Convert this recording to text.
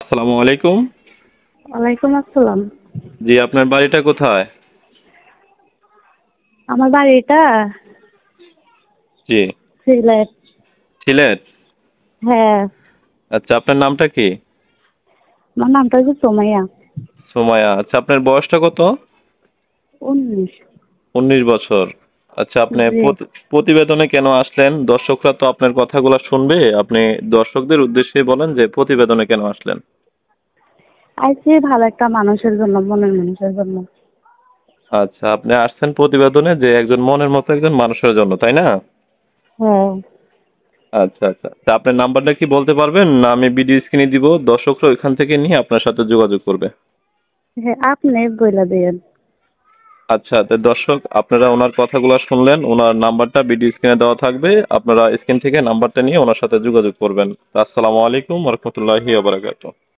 আসসালামু আলাইকুম। ওয়ালাইকুম আসসালাম। জি, আপনার বাড়িটা কোথায়? আমার বাড়িটা জি। সিলেট। সিলেট? হ্যাঁ, আচ্ছা, আপনার নামটা কি? আমার নামটা হচ্ছে সোমাইয়া। সুমাইয়া। আচ্ছা, আপনার বয়সটা কত? 19। 19 বছর। আচ্ছা, আপনি জি। প্রতিবেদনে কেন আসলেন? দর্শকরা তো আপনার কথাগুলো শুনবে। আপনি দর্শকদের উদ্দেশ্যে বলেন যে প্রতিবেদনে কেন আসলেন? আইছি ভালো একটা মানুষের জন্য, মনের মানুষের জন্য। আচ্ছা, আপনি আসছেন প্রতিবেদনে যে একজন মনের মতো একজন মানুষের জন্য, তাই না? হ্যাঁ। আচ্ছা, আচ্ছা। তা আপনার নাম্বারটা কি বলতে পারবেন? না আমি ভিডিও স্ক্রিনে দিব, দর্শকরা ওইখান থেকে নিয়ে আপনার সাথে যোগাযোগ করবে। হ্যাঁ, আপনি বইলা দিয়েন। আচ্ছা, তো দর্শক আপনারা ওনার কথাগুলো শুনলেন। ওনার নাম্বারটা ভিডিও স্ক্রিনে দেওয়া থাকবে। আপনারা স্ক্রিন থেকে নাম্বারটা নিয়ে ওনার সাথে যোগাযোগ করবেন। আসসালামু আলাইকুম ওয়া রাহমাতুল্লাহি ওয়া বারাকাতুহু।